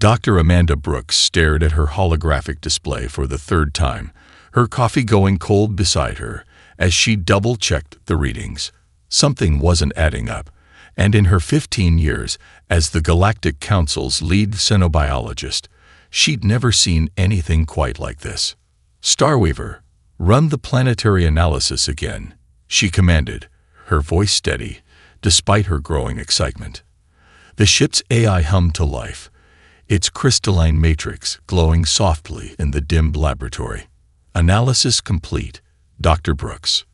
Dr. Amanda Brooks stared at her holographic display for the third time, her coffee going cold beside her as she double-checked the readings. Something wasn't adding up, and in her 15 years as the Galactic Council's lead xenobiologist, she'd never seen anything quite like this. "Starweaver, run the planetary analysis again," she commanded, her voice steady, despite her growing excitement. The ship's AI hummed to life, its crystalline matrix glowing softly in the dimmed laboratory. "Analysis complete, Dr. Brooks.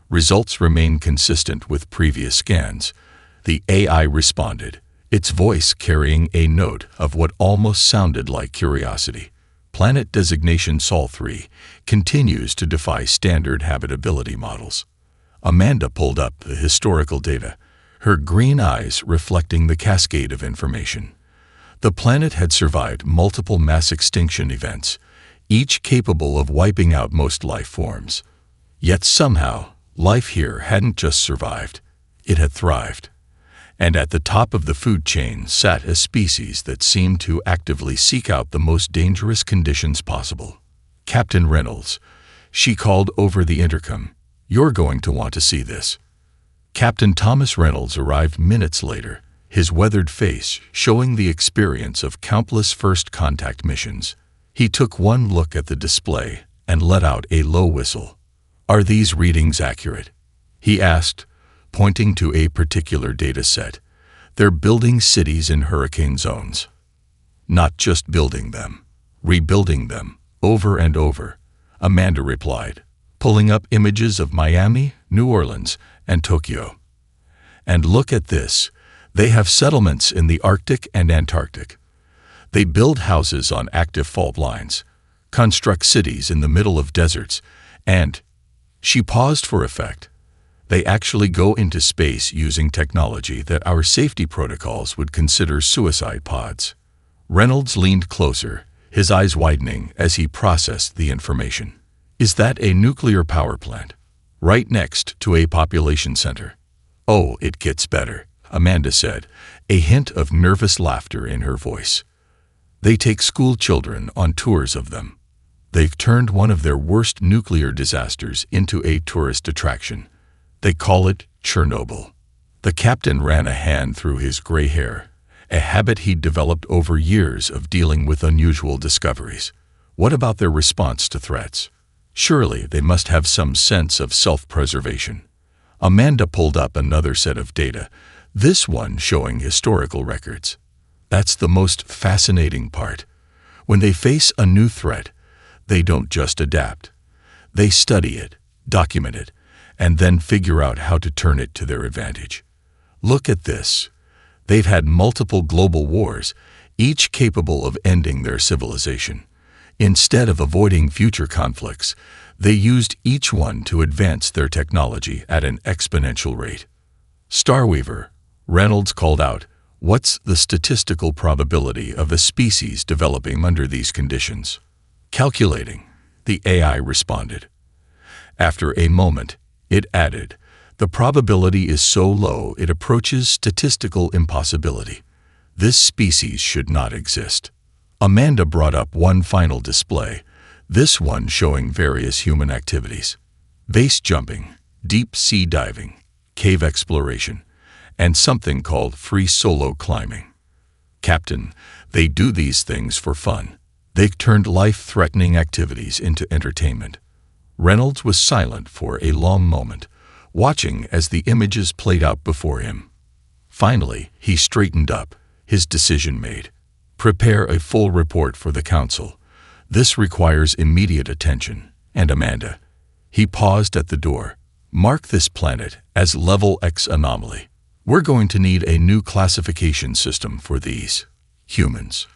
Results remain consistent with previous scans," the AI responded, its voice carrying a note of what almost sounded like curiosity. "Planet designation Sol 3 continues to defy standard habitability models." Amanda pulled up the historical data, her green eyes reflecting the cascade of information. The planet had survived multiple mass extinction events, each capable of wiping out most life forms. Yet somehow, life here hadn't just survived, it had thrived. And at the top of the food chain sat a species that seemed to actively seek out the most dangerous conditions possible. "Captain Reynolds," she called over the intercom, "you're going to want to see this." Captain Thomas Reynolds arrived minutes later, his weathered face showing the experience of countless first contact missions. He took one look at the display and let out a low whistle. "Are these readings accurate?" he asked, pointing to a particular data set. "They're building cities in hurricane zones. Not just building them, rebuilding them, over and over," Amanda replied, pulling up images of Miami, New Orleans, and Tokyo. "And look at this. They have settlements in the Arctic and Antarctic. They build houses on active fault lines, construct cities in the middle of deserts, and—" she paused for effect. "They actually go into space using technology that our safety protocols would consider suicide pods." Reynolds leaned closer, his eyes widening as he processed the information. "Is that a nuclear power plant? Right next to a population center?" "Oh, it gets better," Amanda said, a hint of nervous laughter in her voice. "They take school children on tours of them. They've turned one of their worst nuclear disasters into a tourist attraction. They call it Chernobyl." The captain ran a hand through his gray hair, a habit he'd developed over years of dealing with unusual discoveries. "What about their response to threats? Surely they must have some sense of self-preservation." Amanda pulled up another set of data, this one showing historical records. "That's the most fascinating part. When they face a new threat, they don't just adapt. They study it, document it, and then figure out how to turn it to their advantage. Look at this. They've had multiple global wars, each capable of ending their civilization. Instead of avoiding future conflicts, they used each one to advance their technology at an exponential rate." "Starweaver," Reynolds called out, "what's the statistical probability of a species developing under these conditions?" "Calculating," the AI responded. After a moment, it added, "The probability is so low it approaches statistical impossibility. This species should not exist." Amanda brought up one final display, this one showing various human activities: base jumping, deep sea diving, cave exploration, and something called free solo climbing. "Captain, they do these things for fun. They've turned life-threatening activities into entertainment." Reynolds was silent for a long moment, watching as the images played out before him. Finally, he straightened up, his decision made. "Prepare a full report for the council. This requires immediate attention. And Amanda," he paused at the door, "mark this planet as Level X anomaly. We're going to need a new classification system for these humans."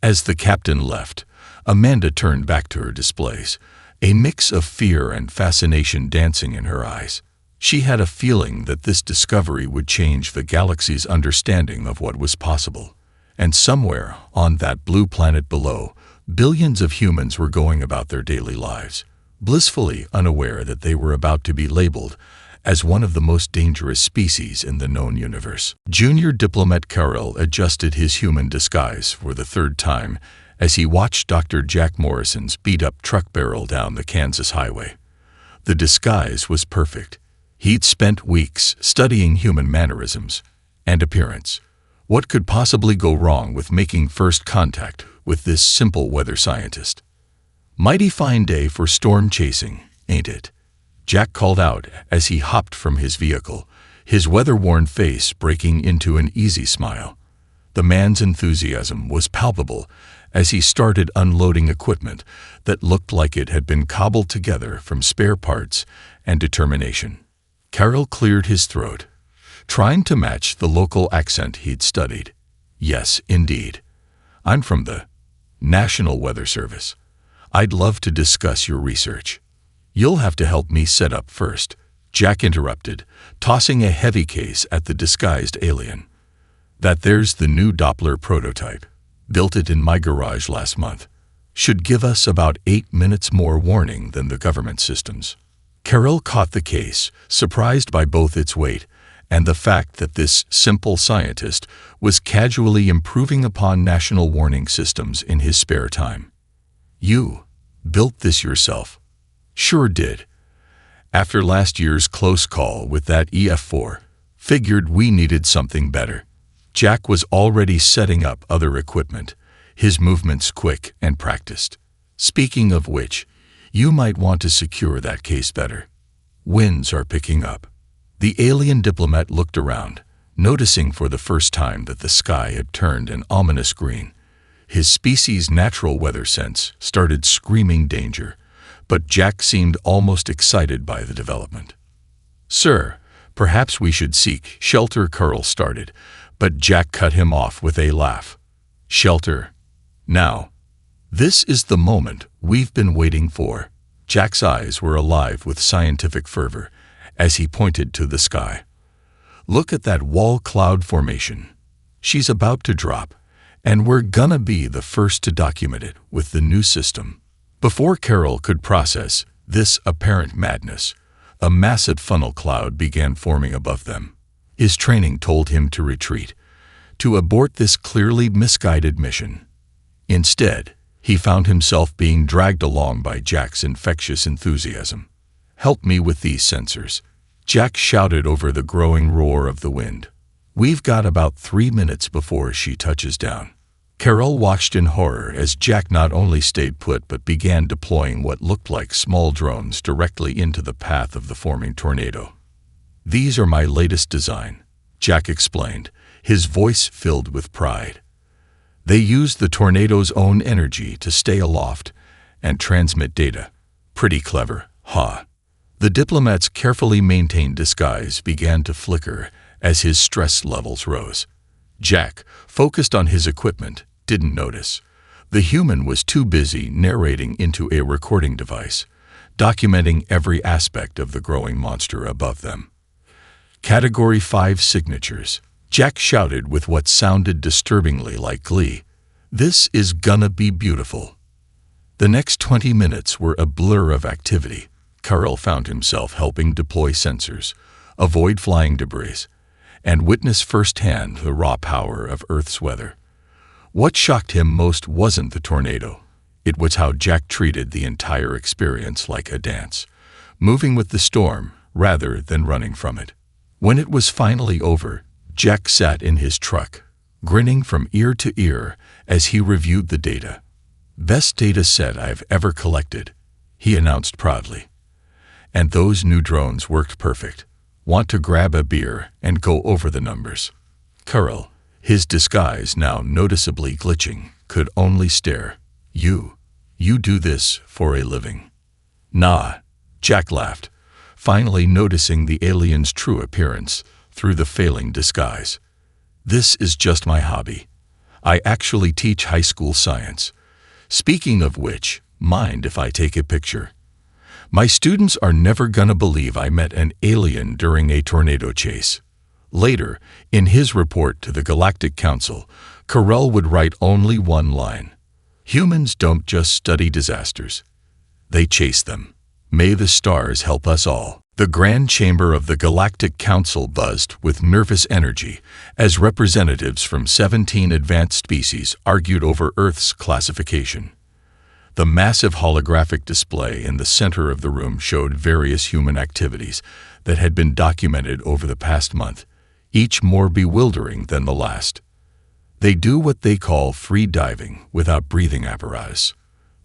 As the captain left, Amanda turned back to her displays, a mix of fear and fascination dancing in her eyes. She had a feeling that this discovery would change the galaxy's understanding of what was possible. And somewhere on that blue planet below, billions of humans were going about their daily lives, blissfully unaware that they were about to be labeled as one of the most dangerous species in the known universe. Junior diplomat Carroll adjusted his human disguise for the third time as he watched Dr. Jack Morrison's beat-up truck barrel down the Kansas highway. The disguise was perfect. He'd spent weeks studying human mannerisms and appearance. What could possibly go wrong with making first contact with this simple weather scientist? "Mighty fine day for storm chasing, ain't it?" Jack called out as he hopped from his vehicle, his weather-worn face breaking into an easy smile. The man's enthusiasm was palpable as he started unloading equipment that looked like it had been cobbled together from spare parts and determination. Carroll cleared his throat, trying to match the local accent he'd studied. "Yes, indeed. I'm from the National Weather Service. I'd love to discuss your research." "You'll have to help me set up first," Jack interrupted, tossing a heavy case at the disguised alien. "There's the new Doppler prototype. Built it in my garage last month. Should give us about 8 minutes more warning than the government systems." Carroll caught the case, surprised by both its weight and the fact that this simple scientist was casually improving upon national warning systems in his spare time. "You built this yourself?" "Sure did. After last year's close call with that EF4, figured we needed something better." Jack was already setting up other equipment, his movements quick and practiced. "Speaking of which, you might want to secure that case better. Winds are picking up." The alien diplomat looked around, noticing for the first time that the sky had turned an ominous green. His species' natural weather sense started screaming danger, but Jack seemed almost excited by the development. "Sir, perhaps we should seek shelter," Carroll started, but Jack cut him off with a laugh. "Shelter? Now? This is the moment we've been waiting for." Jack's eyes were alive with scientific fervor as he pointed to the sky. "Look at that wall cloud formation. She's about to drop, and we're gonna be the first to document it with the new system." Before Carroll could process this apparent madness, a massive funnel cloud began forming above them. His training told him to retreat, to abort this clearly misguided mission. Instead, he found himself being dragged along by Jack's infectious enthusiasm. "Help me with these sensors," Jack shouted over the growing roar of the wind. "We've got about 3 minutes before she touches down." Carroll watched in horror as Jack not only stayed put but began deploying what looked like small drones directly into the path of the forming tornado. "These are my latest design," Jack explained, his voice filled with pride. "They use the tornado's own energy to stay aloft and transmit data. Pretty clever, huh?" The diplomat's carefully maintained disguise began to flicker as his stress levels rose. Jack, focused on his equipment, didn't notice. The human was too busy narrating into a recording device, documenting every aspect of the growing monster above them. "Category 5 signatures," Jack shouted with what sounded disturbingly like glee. "This is gonna be beautiful." The next 20 minutes were a blur of activity. Carroll found himself helping deploy sensors, avoid flying debris, and witness firsthand the raw power of Earth's weather. What shocked him most wasn't the tornado. It was how Jack treated the entire experience like a dance, moving with the storm rather than running from it. When it was finally over, Jack sat in his truck, grinning from ear to ear as he reviewed the data. "Best data set I've ever collected," he announced proudly. "And those new drones worked perfect. Want to grab a beer and go over the numbers?" Carroll, his disguise now noticeably glitching, could only stare. You do this for a living?" "Nah," Jack laughed, finally noticing the alien's true appearance through the failing disguise. "This is just my hobby. I actually teach high school science. Speaking of which, mind if I take a picture? My students are never gonna believe I met an alien during a tornado chase." Later, in his report to the Galactic Council, Carroll would write only one line: "Humans don't just study disasters. They chase them. May the stars help us all." The Grand Chamber of the Galactic Council buzzed with nervous energy as representatives from 17 advanced species argued over Earth's classification. The massive holographic display in the center of the room showed various human activities that had been documented over the past month, each more bewildering than the last. They do what they call free diving without breathing apparatus.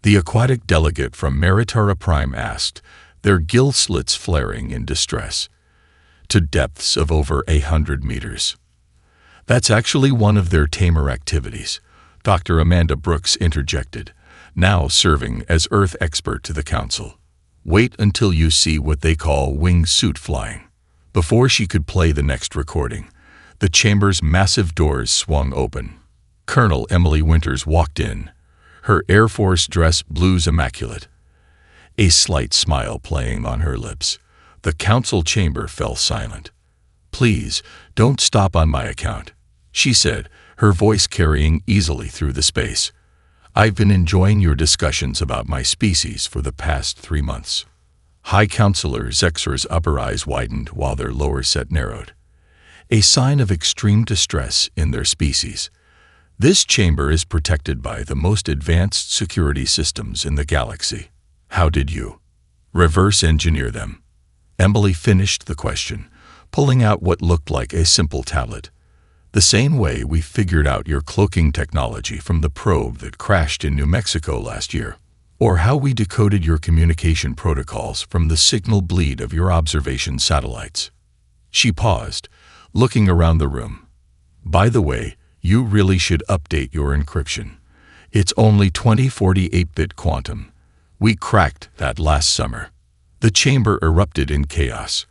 The aquatic delegate from Meritara Prime asked, their gill slits flaring in distress, to depths of over 100 meters. That's actually one of their tamer activities, Dr. Amanda Brooks interjected, now serving as Earth expert to the Council. Wait until you see what they call wingsuit flying. Before she could play the next recording, the chamber's massive doors swung open. Colonel Emily Winters walked in, her Air Force dress blues immaculate. A slight smile playing on her lips, the council chamber fell silent. "Please, don't stop on my account," she said, her voice carrying easily through the space. "I've been enjoying your discussions about my species for the past 3 months." High Counselor Zexer's upper eyes widened while their lower set narrowed, a sign of extreme distress in their species. "This chamber is protected by the most advanced security systems in the galaxy. How did you reverse engineer them?" Emily finished the question, pulling out what looked like a simple tablet. "The same way we figured out your cloaking technology from the probe that crashed in New Mexico last year, or how we decoded your communication protocols from the signal bleed of your observation satellites." She paused, looking around the room. "By the way, you really should update your encryption. It's only 2048-bit quantum. We cracked that last summer." The chamber erupted in chaos.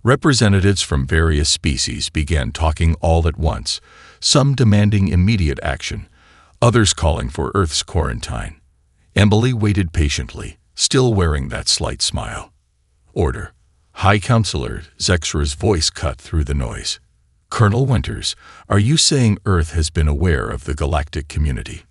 Representatives from various species began talking all at once, some demanding immediate action, others calling for Earth's quarantine. Emily waited patiently, still wearing that slight smile. "Order." High Counselor Zexra's voice cut through the noise. "Colonel Winters, are you saying Earth has been aware of the galactic community?"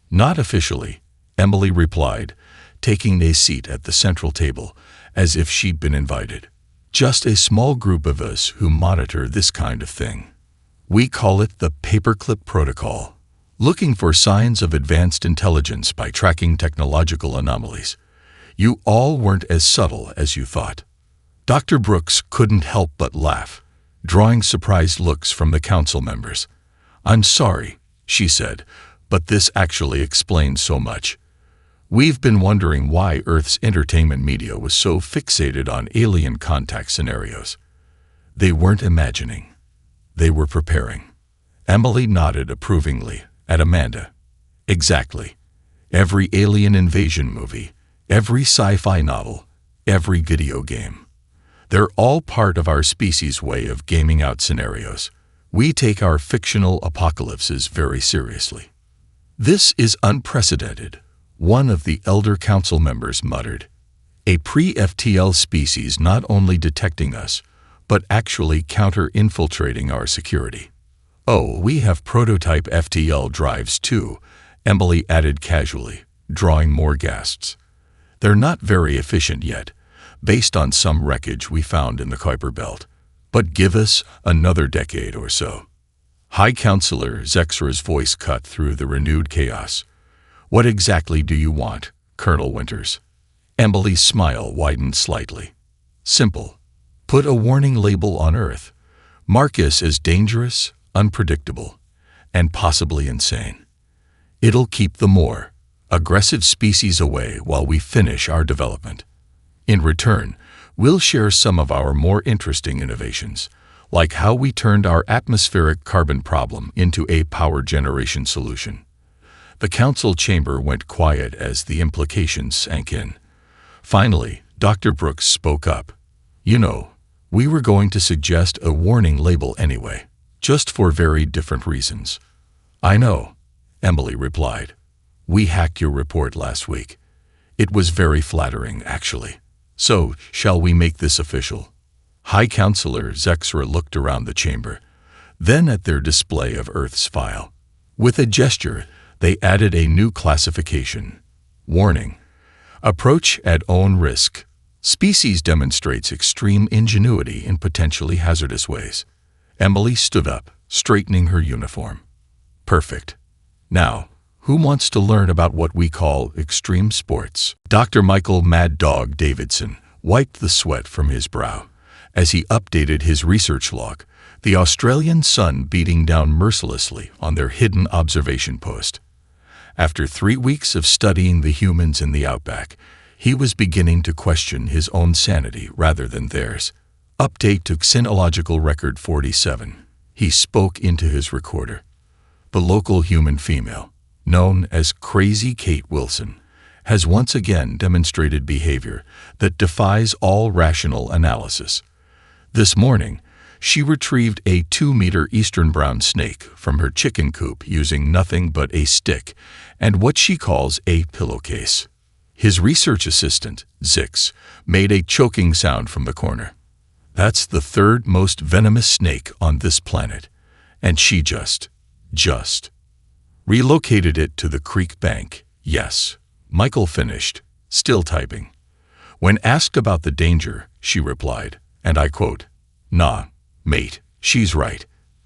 "Not officially," Emily replied, taking a seat at the central table, as if she'd been invited. "Just a small group of us who monitor this kind of thing. We call it the Paperclip Protocol, looking for signs of advanced intelligence by tracking technological anomalies. You all weren't as subtle as you thought." Dr. Brooks couldn't help but laugh, drawing surprised looks from the council members. "I'm sorry," she said, "but this actually explains so much. We've been wondering why Earth's entertainment media was so fixated on alien contact scenarios. They weren't imagining. They were preparing." Emily nodded approvingly at Amanda. "Exactly. Every alien invasion movie, every sci-fi novel, every video game. They're all part of our species' way of gaming out scenarios. We take our fictional apocalypses very seriously." "This is unprecedented," one of the elder council members muttered. "A pre-FTL species not only detecting us, but actually counter-infiltrating our security." "Oh, we have prototype FTL drives too," Emily added casually, drawing more gasps. "They're not very efficient yet, based on some wreckage we found in the Kuiper Belt. But give us another decade or so." High Counselor Zexra's voice cut through the renewed chaos. "What exactly do you want, Colonel Winters?" Emily's smile widened slightly. "Simple. Put a warning label on Earth. Mark us as dangerous, unpredictable, and possibly insane. It'll keep the more aggressive species away while we finish our development. In return, we'll share some of our more interesting innovations, like how we turned our atmospheric carbon problem into a power generation solution." The council chamber went quiet as the implications sank in. Finally, Dr. Brooks spoke up. "You know, we were going to suggest a warning label anyway, just for very different reasons." "I know," Emily replied. "We hacked your report last week. It was very flattering, actually. So, shall we make this official?" High Counselor Zexra looked around the chamber, then at their display of Earth's file. With a gesture, they added a new classification. "Warning. Approach at own risk. Species demonstrates extreme ingenuity in potentially hazardous ways. Emily stood up, straightening her uniform. Perfect. Now, who wants to learn about what we call extreme sports? Dr. Michael Mad Dog Davidson wiped the sweat from his brow as he updated his research log, the Australian sun beating down mercilessly on their hidden observation post. After 3 weeks of studying the humans in the outback, he was beginning to question his own sanity rather than theirs. Update to Xenological Record 47. He spoke into his recorder. The local human female, known as Crazy Kate Wilson, has once again demonstrated behavior that defies all rational analysis. This morning, she retrieved a 2-meter eastern brown snake from her chicken coop using nothing but a stick and what she calls a pillowcase. His research assistant, Zix, made a choking sound from the corner. That's the third most venomous snake on this planet, and she just relocated it to the creek bank. Yes, Michael finished, still typing. When asked about the danger, she replied, and I quote, "Nah, mate, she's right.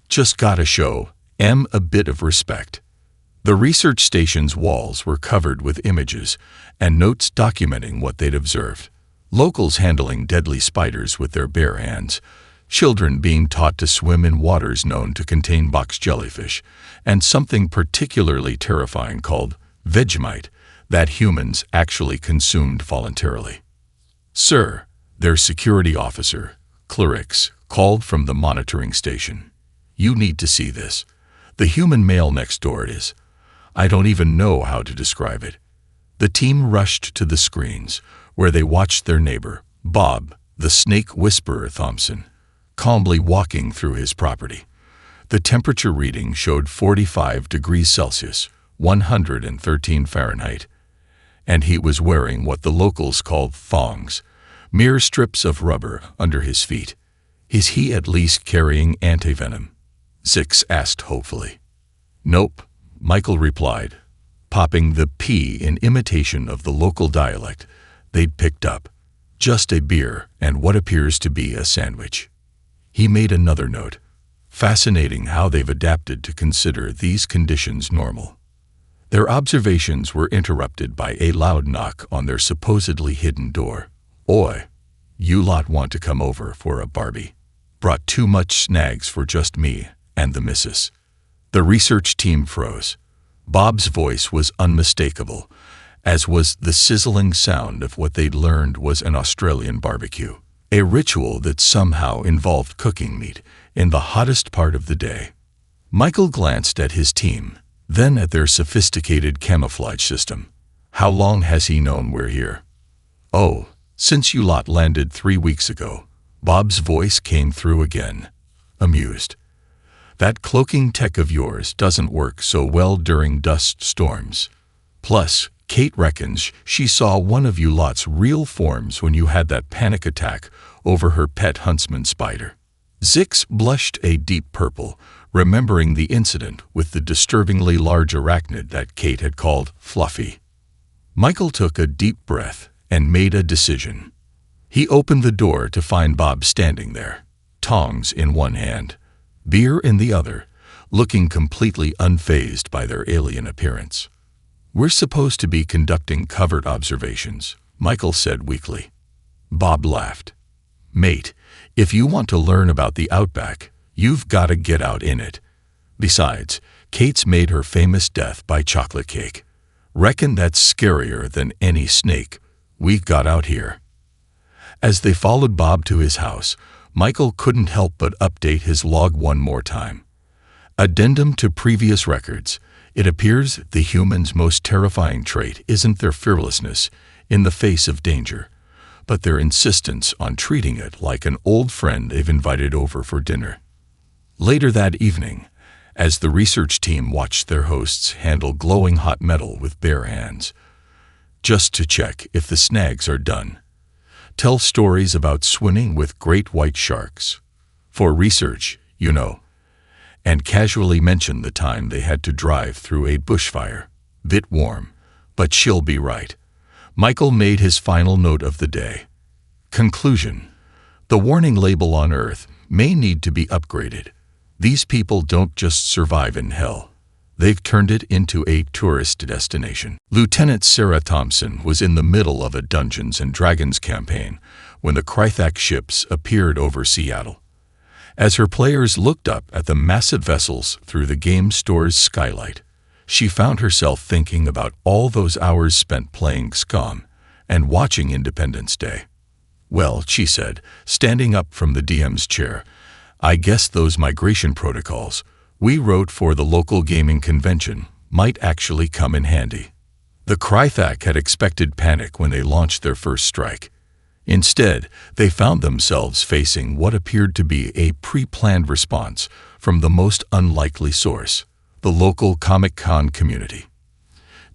Just gotta show em a bit of respect." The research station's walls were covered with images and notes documenting what they'd observed. Locals handling deadly spiders with their bare hands, children being taught to swim in waters known to contain box jellyfish, and something particularly terrifying called Vegemite that humans actually consumed voluntarily. "Sir," their security officer, Clarix, called from the monitoring station. "You need to see this. The human male next door is. I don't even know how to describe it." The team rushed to the screens, where they watched their neighbor, Bob, the snake whisperer Thompson, calmly walking through his property. The temperature reading showed 45 degrees Celsius, 113 Fahrenheit, and he was wearing what the locals called thongs, mere strips of rubber under his feet. "Is he at least carrying antivenom?" Zix asked hopefully. "Nope," Michael replied, popping the P in imitation of the local dialect they'd picked up. "Just a beer and what appears to be a sandwich." He made another note. Fascinating how they've adapted to consider these conditions normal. Their observations were interrupted by a loud knock on their supposedly hidden door. "Oi, you lot want to come over for a Barbie? Brought too much snags for just me and the missus." The research team froze. Bob's voice was unmistakable, as was the sizzling sound of what they'd learned was an Australian barbecue, a ritual that somehow involved cooking meat in the hottest part of the day. Michael glanced at his team, then at their sophisticated camouflage system. "How long has he known we're here?" "Oh, since you lot landed 3 weeks ago." Bob's voice came through again, amused. "That cloaking tech of yours doesn't work so well during dust storms. Plus, Kate reckons she saw one of you lot's real forms when you had that panic attack over her pet huntsman spider." Zix blushed a deep purple, remembering the incident with the disturbingly large arachnid that Kate had called Fluffy. Michael took a deep breath and made a decision. He opened the door to find Bob standing there, tongs in one hand, beer in the other, looking completely unfazed by their alien appearance. "We're supposed to be conducting covert observations," Michael said weakly. Bob laughed. "Mate, if you want to learn about the outback, you've got to get out in it. Besides, Kate's made her famous death by chocolate cake. Reckon that's scarier than any snake we've got out here." As they followed Bob to his house, Michael couldn't help but update his log one more time. Addendum to previous records. It appears the humans' most terrifying trait isn't their fearlessness in the face of danger, but their insistence on treating it like an old friend they've invited over for dinner. Later that evening, as the research team watched their hosts handle glowing hot metal with bare hands, just to check if the snags are done, tell stories about swimming with great white sharks, for research, you know, and casually mention the time they had to drive through a bushfire. Bit warm, but she'll be right. Michael made his final note of the day. Conclusion. The warning label on Earth may need to be upgraded. These people don't just survive in hell. They've turned it into a tourist destination. Lieutenant Sarah Thompson was in the middle of a Dungeons & Dragons campaign when the Krythak ships appeared over Seattle. As her players looked up at the massive vessels through the game store's skylight, she found herself thinking about all those hours spent playing XCOM and watching Independence Day. "Well," she said, standing up from the DM's chair, "I guess those migration protocols we wrote for the local gaming convention might actually come in handy." The Krythak had expected panic when they launched their first strike. Instead, they found themselves facing what appeared to be a pre-planned response from the most unlikely source, the local Comic-Con community.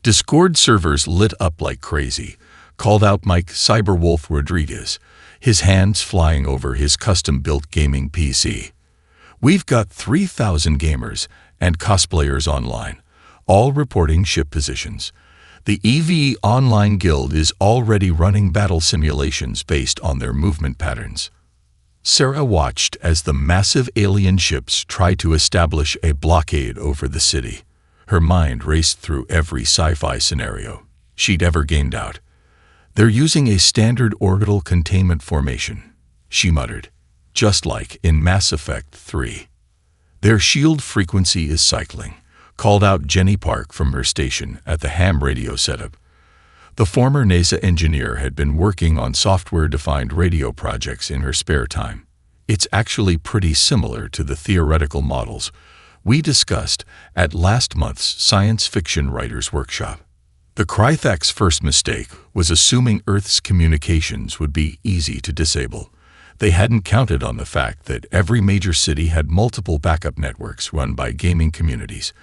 Discord servers lit up like crazy, called out Mike Cyberwolf Rodriguez, his hands flying over his custom-built gaming PC. "We've got 3,000 gamers and cosplayers online, all reporting ship positions. The EVE Online Guild is already running battle simulations based on their movement patterns." Sarah watched as the massive alien ships tried to establish a blockade over the city. Her mind raced through every sci-fi scenario she'd ever gamed out. "They're using a standard orbital containment formation," she muttered, "just like in Mass Effect 3. "Their shield frequency is cycling," called out Jenny Park from her station at the ham radio setup. The former NASA engineer had been working on software-defined radio projects in her spare time. "It's actually pretty similar to the theoretical models we discussed at last month's science fiction writers' workshop." The Krythak's first mistake was assuming Earth's communications would be easy to disable. They hadn't counted on the fact that every major city had multiple backup networks run by gaming communities,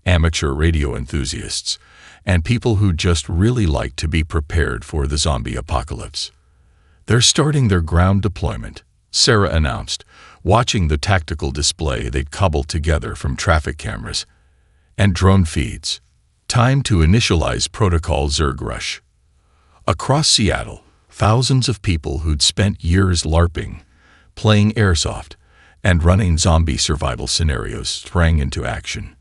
amateur radio enthusiasts, and people who just really like to be prepared for the zombie apocalypse. "They're starting their ground deployment," Sarah announced, watching the tactical display they'd cobbled together from traffic cameras and drone feeds. "Time to initialize Protocol Zerg Rush." Across Seattle, thousands of people who'd spent years LARPing, playing airsoft, and running zombie survival scenarios sprang into action.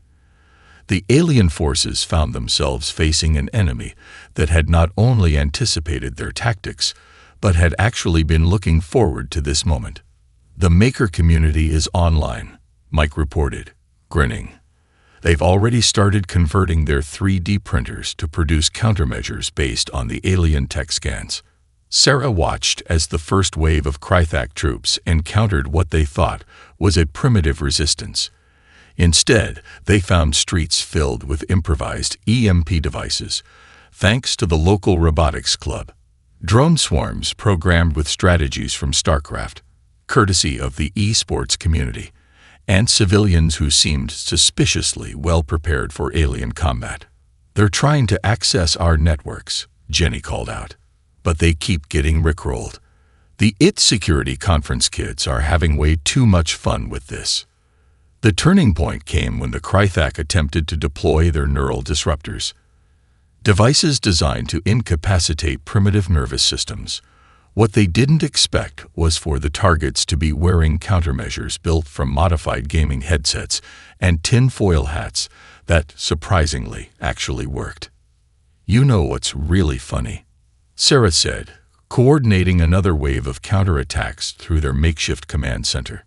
The alien forces found themselves facing an enemy that had not only anticipated their tactics, but had actually been looking forward to this moment. "The Maker community is online," Mike reported, grinning. "They've already started converting their 3D printers to produce countermeasures based on the alien tech scans." Sarah watched as the first wave of Krythak troops encountered what they thought was a primitive resistance. Instead, they found streets filled with improvised EMP devices, thanks to the local robotics club. Drone swarms programmed with strategies from StarCraft, courtesy of the esports community, and civilians who seemed suspiciously well prepared for alien combat. "They're trying to access our networks," Jenny called out, "but they keep getting rickrolled. The IT Security Conference kids are having way too much fun with this." The turning point came when the Krythak attempted to deploy their neural disruptors, devices designed to incapacitate primitive nervous systems. What they didn't expect was for the targets to be wearing countermeasures built from modified gaming headsets and tinfoil hats that, surprisingly, actually worked. "You know what's really funny?" Sarah said, coordinating another wave of counterattacks through their makeshift command center.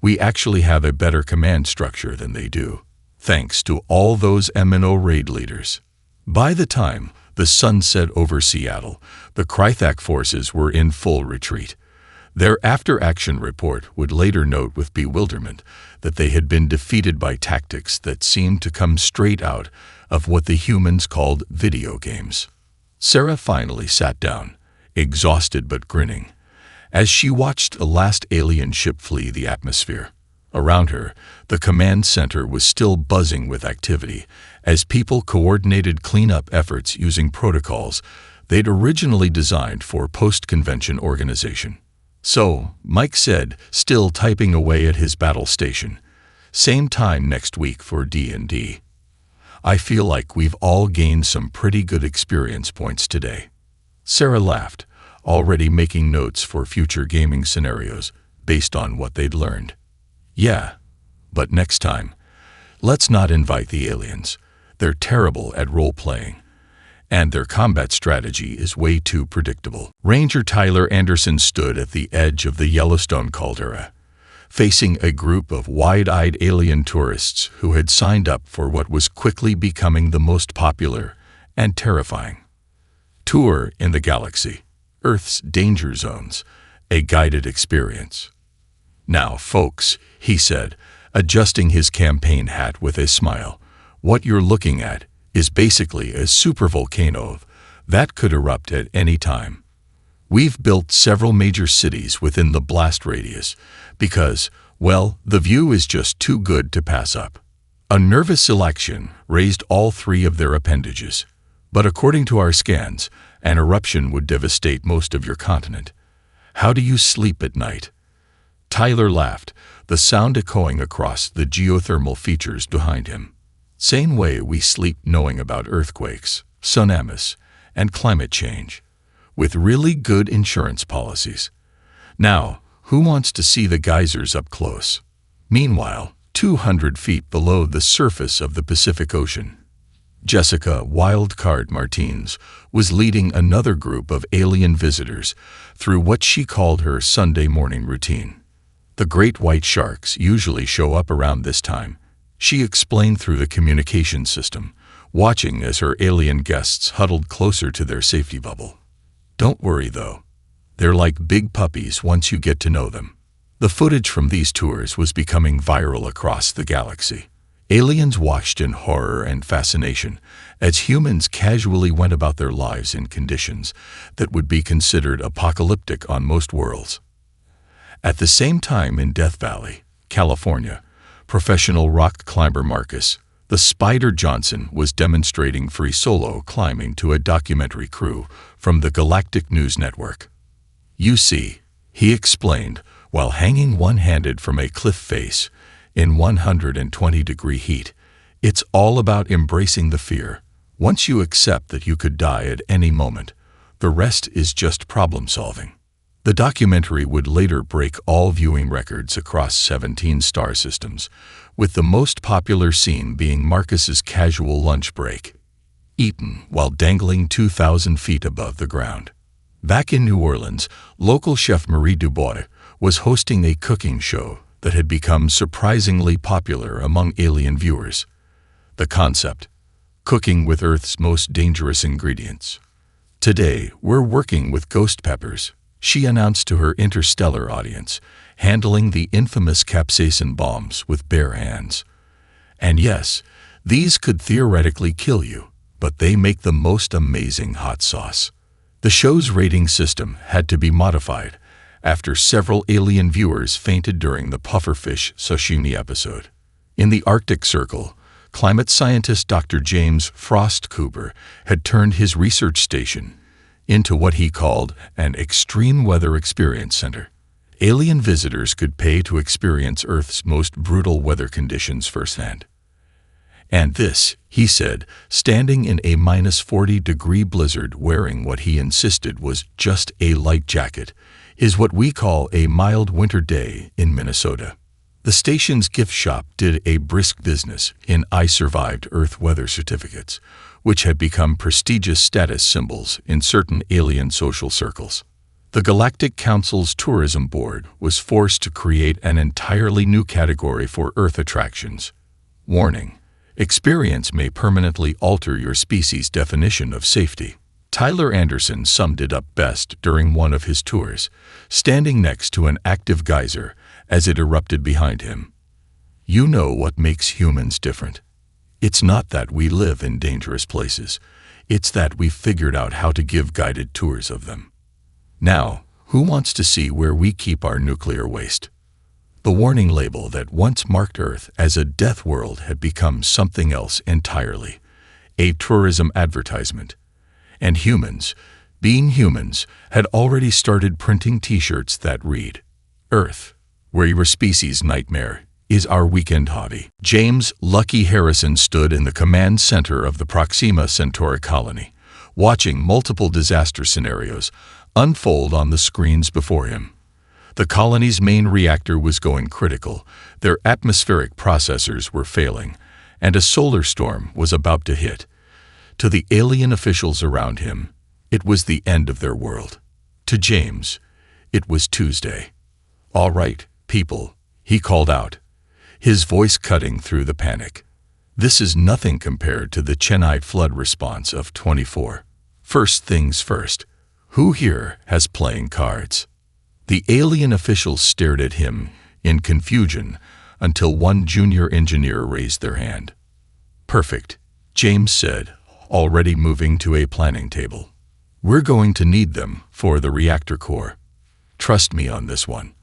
"We actually have a better command structure than they do, thanks to all those MNO raid leaders." By the time the sun set over Seattle, the Krythak forces were in full retreat. Their after-action report would later note with bewilderment that they had been defeated by tactics that seemed to come straight out of what the humans called video games. Sarah finally sat down, exhausted but grinning, as she watched the last alien ship flee the atmosphere. Around her, the command center was still buzzing with activity as people coordinated cleanup efforts using protocols they'd originally designed for post-convention organization. "So," Mike said, still typing away at his battle station, "same time next week for D&D. I feel like we've all gained some pretty good experience points today." Sarah laughed, already making notes for future gaming scenarios based on what they'd learned. Yeah, but next time, let's not invite the aliens. They're terrible at role-playing, and their combat strategy is way too predictable. Ranger Tyler Anderson stood at the edge of the Yellowstone caldera, facing a group of wide-eyed alien tourists who had signed up for what was quickly becoming the most popular and terrifying tour in the galaxy, Earth's Danger Zones, a guided experience. "Now, folks," he said, adjusting his campaign hat with a smile, "what you're looking at is basically a supervolcano that could erupt at any time. We've built several major cities within the blast radius because, well, the view is just too good to pass up." A nervous election raised all three of their appendages. "But according to our scans, an eruption would devastate most of your continent. How do you sleep at night?" Tyler laughed, the sound echoing across the geothermal features behind him. "Same way we sleep knowing about earthquakes, tsunamis, and climate change, with really good insurance policies. Now, who wants to see the geysers up close?" Meanwhile, 200 feet below the surface of the Pacific Ocean, Jessica Wildcard Martins was leading another group of alien visitors through what she called her Sunday morning routine. "The great white sharks usually show up around this time," she explained through the communication system, watching as her alien guests huddled closer to their safety bubble. "Don't worry, though. They're like big puppies once you get to know them." The footage from these tours was becoming viral across the galaxy. Aliens watched in horror and fascination as humans casually went about their lives in conditions that would be considered apocalyptic on most worlds. At the same time in Death Valley, California, professional rock climber Marcus, the Spider Johnson, was demonstrating free solo climbing to a documentary crew from the Galactic News Network. "You see," he explained, while hanging one-handed from a cliff face in 120-degree heat, "it's all about embracing the fear. Once you accept that you could die at any moment, the rest is just problem-solving." The documentary would later break all viewing records across 17 star systems, with the most popular scene being Marcus's casual lunch break, eaten while dangling 2,000 feet above the ground. Back in New Orleans, local chef Marie Dubois was hosting a cooking show that had become surprisingly popular among alien viewers. The concept: cooking with Earth's most dangerous ingredients. "Today, we're working with ghost peppers," she announced to her interstellar audience, handling the infamous capsaicin bombs with bare hands. "And yes, these could theoretically kill you, but they make the most amazing hot sauce." The show's rating system had to be modified after several alien viewers fainted during the pufferfish sashimi episode. In the Arctic Circle, climate scientist Dr. James Frost Cooper had turned his research station into what he called an extreme weather experience center. Alien visitors could pay to experience Earth's most brutal weather conditions firsthand. "And this," he said, standing in a -40-degree blizzard wearing what he insisted was just a light jacket, "is what we call a mild winter day in Minnesota." The station's gift shop did a brisk business in "I Survived Earth Weather" certificates, which had become prestigious status symbols in certain alien social circles. The Galactic Council's tourism board was forced to create an entirely new category for Earth attractions. Warning: experience may permanently alter your species' definition of safety. Tyler Anderson summed it up best during one of his tours, standing next to an active geyser as it erupted behind him. "You know what makes humans different? It's not that we live in dangerous places. It's that we've figured out how to give guided tours of them. Now, who wants to see where we keep our nuclear waste?" The warning label that once marked Earth as a death world had become something else entirely: a tourism advertisement. And humans, being humans, had already started printing t-shirts that read, "Earth, where your species' nightmare is our weekend hobby." James "Lucky" Harrison stood in the command center of the Proxima Centauri colony, watching multiple disaster scenarios unfold on the screens before him. The colony's main reactor was going critical, their atmospheric processors were failing, and a solar storm was about to hit. To the alien officials around him, it was the end of their world. To James, it was Tuesday. "All right, people," he called out, his voice cutting through the panic. "This is nothing compared to the Chennai flood response of 24. First things first, who here has playing cards?" The alien officials stared at him in confusion until one junior engineer raised their hand. "Perfect," James said, already moving to a planning table. "We're going to need them for the reactor core. Trust me on this one.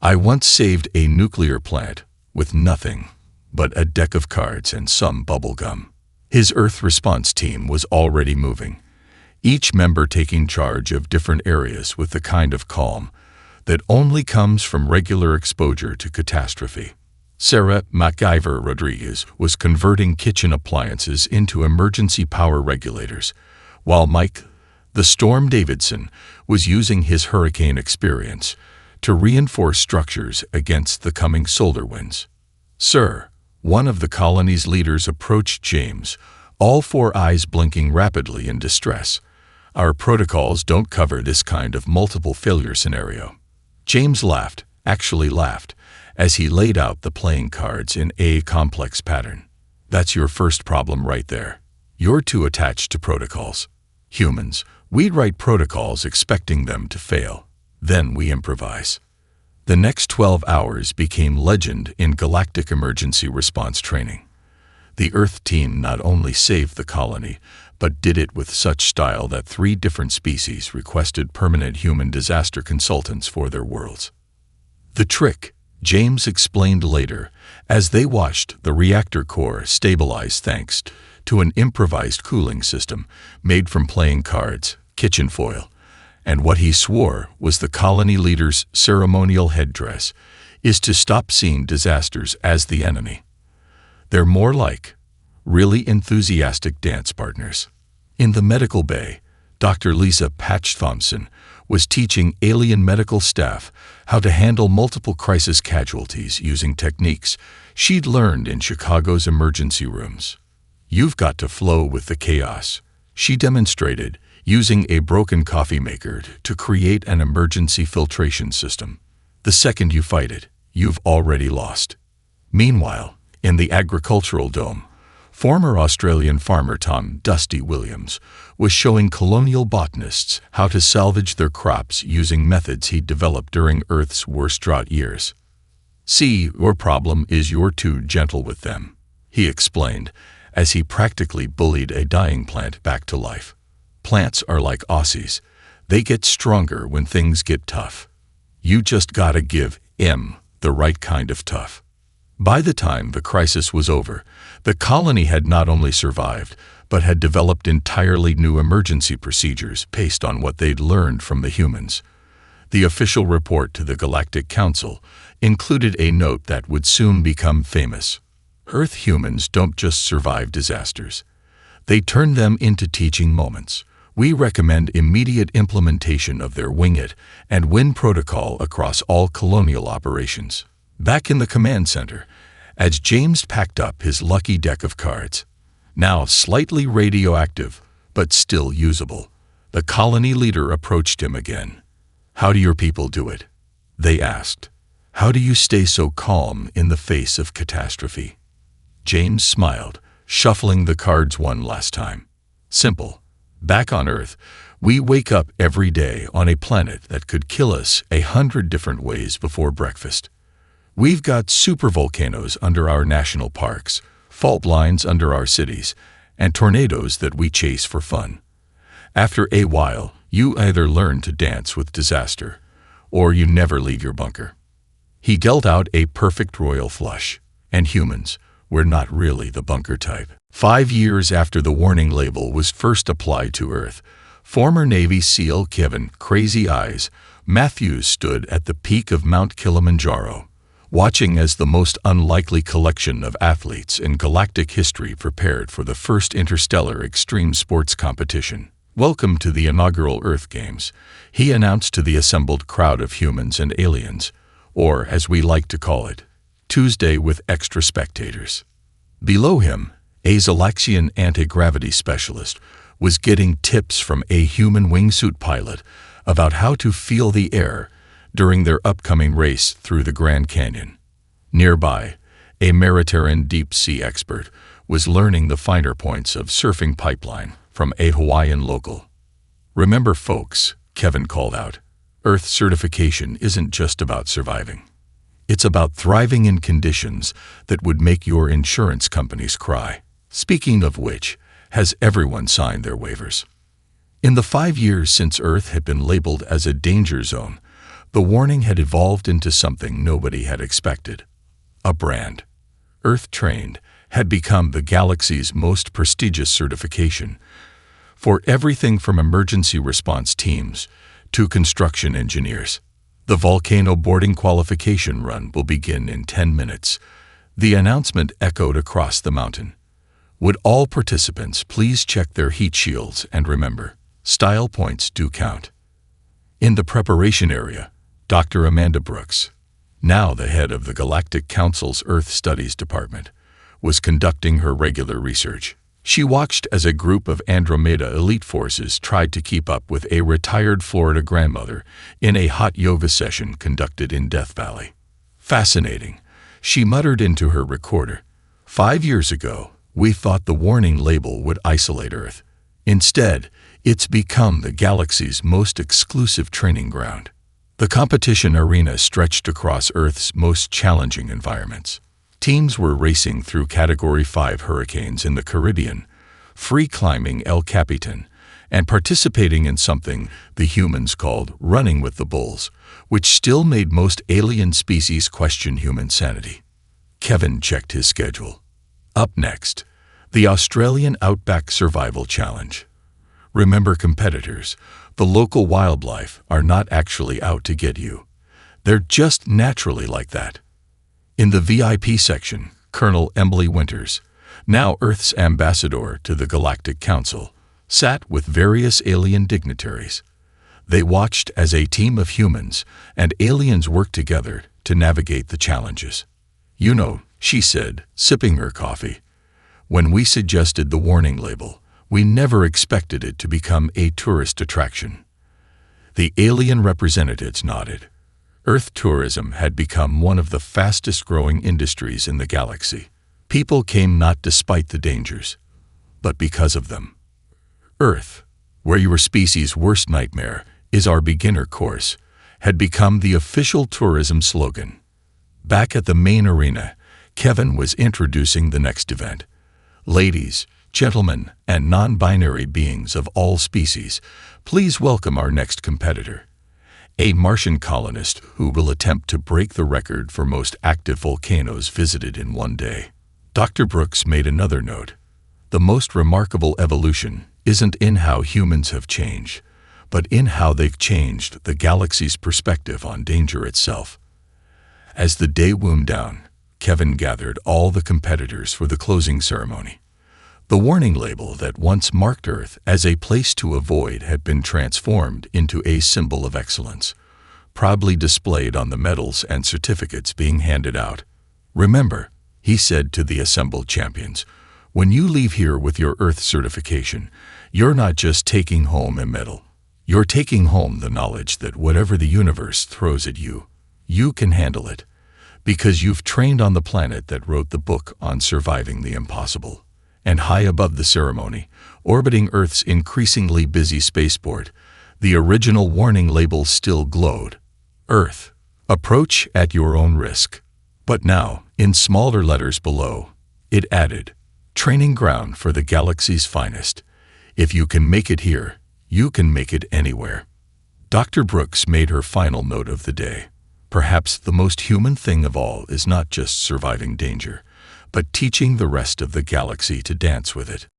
I once saved a nuclear plant with nothing but a deck of cards and some bubble gum." His Earth response team was already moving, each member taking charge of different areas with the kind of calm that only comes from regular exposure to catastrophe. Sarah MacGyver Rodriguez was converting kitchen appliances into emergency power regulators, while Mike, the Storm Davidson, was using his hurricane experience to reinforce structures against the coming solar winds. "Sir," one of the colony's leaders approached James, all four eyes blinking rapidly in distress. "Our protocols don't cover this kind of multiple failure scenario." James laughed, actually laughed, as he laid out the playing cards in a complex pattern. "That's your first problem right there. You're too attached to protocols. Humans, we write protocols expecting them to fail. Then we improvise." The next 12 hours became legend in Galactic emergency response training. The Earth team not only saved the colony, but did it with such style that 3 different species requested permanent human disaster consultants for their worlds. "The trick," James explained later, as they watched the reactor core stabilize thanks to an improvised cooling system made from playing cards, kitchen foil, and what he swore was the colony leader's ceremonial headdress, is to stop seeing disasters as the enemy. They're more like really enthusiastic dance partners. In the medical bay, Dr. Lisa Patch Thompson was teaching alien medical staff how to handle multiple crisis casualties using techniques she'd learned in Chicago's emergency rooms. "You've got to flow with the chaos," she demonstrated, using a broken coffee maker to create an emergency filtration system. "The second you fight it, you've already lost." Meanwhile, in the agricultural dome, former Australian farmer Tom "Dusty" Williams was showing colonial botanists how to salvage their crops using methods he'd developed during Earth's worst drought years. "See, your problem is you're too gentle with them," he explained, as he practically bullied a dying plant back to life. "Plants are like Aussies. They get stronger when things get tough. You just gotta give them the right kind of tough." By the time the crisis was over, the colony had not only survived, but had developed entirely new emergency procedures based on what they'd learned from the humans. The official report to the Galactic Council included a note that would soon become famous. "Earth humans don't just survive disasters. They turn them into teaching moments. We recommend immediate implementation of their Wing It and Win protocol across all colonial operations." Back in the command center, as James packed up his lucky deck of cards, now slightly radioactive, but still usable, the colony leader approached him again. "How do your people do it?" they asked. "How do you stay so calm in the face of catastrophe?" James smiled, shuffling the cards one last time. "Simple. Back on Earth, we wake up every day on a planet that could kill us 100 different ways before breakfast. We've got supervolcanoes under our national parks, fault lines under our cities, and tornadoes that we chase for fun. After a while, you either learn to dance with disaster, or you never leave your bunker." He dealt out a perfect royal flush, and humans were not really the bunker type. 5 years after the warning label was first applied to Earth, former Navy SEAL Kevin "Crazy Eyes" Matthews stood at the peak of Mount Kilimanjaro, watching as the most unlikely collection of athletes in galactic history prepared for the first interstellar extreme sports competition. "Welcome to the inaugural Earth Games," he announced to the assembled crowd of humans and aliens, or, as we like to call it, Tuesday with extra spectators. Below him, a Zalaxian anti-gravity specialist was getting tips from a human wingsuit pilot about how to feel the air during their upcoming race through the Grand Canyon. Nearby, a maritime deep-sea expert was learning the finer points of surfing pipeline from a Hawaiian local. "Remember, folks," Kevin called out, "Earth certification isn't just about surviving. It's about thriving in conditions that would make your insurance companies cry. Speaking of which, has everyone signed their waivers?" In the 5 years since Earth had been labeled as a danger zone, the warning had evolved into something nobody had expected. A brand. Earth Trained had become the galaxy's most prestigious certification for everything from emergency response teams to construction engineers. The volcano boarding qualification run will begin in 10 minutes. The announcement echoed across the mountain. Would all participants please check their heat shields and remember, style points do count. In the preparation area, Dr. Amanda Brooks, now the head of the Galactic Council's Earth Studies Department, was conducting her regular research. She watched as a group of Andromeda elite forces tried to keep up with a retired Florida grandmother in a hot yoga session conducted in Death Valley. "Fascinating," she muttered into her recorder. "5 years ago, we thought the warning label would isolate Earth. Instead, it's become the galaxy's most exclusive training ground." The competition arena stretched across Earth's most challenging environments. Teams were racing through Category 5 hurricanes in the Caribbean, free-climbing El Capitan, and participating in something the humans called running with the bulls, which still made most alien species question human sanity. Kevin checked his schedule. Up next, the Australian Outback Survival Challenge. Remember, competitors, the local wildlife are not actually out to get you. They're just naturally like that. In the VIP section, Colonel Emily Winters, now Earth's ambassador to the Galactic Council, sat with various alien dignitaries. They watched as a team of humans and aliens worked together to navigate the challenges. "You know," she said, sipping her coffee, "when we suggested the warning label, we never expected it to become a tourist attraction." The alien representatives nodded. Earth tourism had become one of the fastest-growing industries in the galaxy. People came not despite the dangers, but because of them. "Earth, where your species' worst nightmare is our beginner course," had become the official tourism slogan. Back at the main arena, Kevin was introducing the next event. "Ladies, gentlemen, and non-binary beings of all species, please welcome our next competitor. A Martian colonist who will attempt to break the record for most active volcanoes visited in one day." Dr. Brooks made another note. "The most remarkable evolution isn't in how humans have changed, but in how they've changed the galaxy's perspective on danger itself." As the day wound down, Kevin gathered all the competitors for the closing ceremony. The warning label that once marked Earth as a place to avoid had been transformed into a symbol of excellence, proudly displayed on the medals and certificates being handed out. "Remember," he said to the assembled champions, "when you leave here with your Earth certification, you're not just taking home a medal. You're taking home the knowledge that whatever the universe throws at you, you can handle it, because you've trained on the planet that wrote the book on surviving the impossible." And high above the ceremony, orbiting Earth's increasingly busy spaceport, the original warning label still glowed. "Earth, approach at your own risk." But now, in smaller letters below, it added, "Training ground for the galaxy's finest. If you can make it here, you can make it anywhere." Dr. Brooks made her final note of the day. "Perhaps the most human thing of all is not just surviving danger, but teaching the rest of the galaxy to dance with it."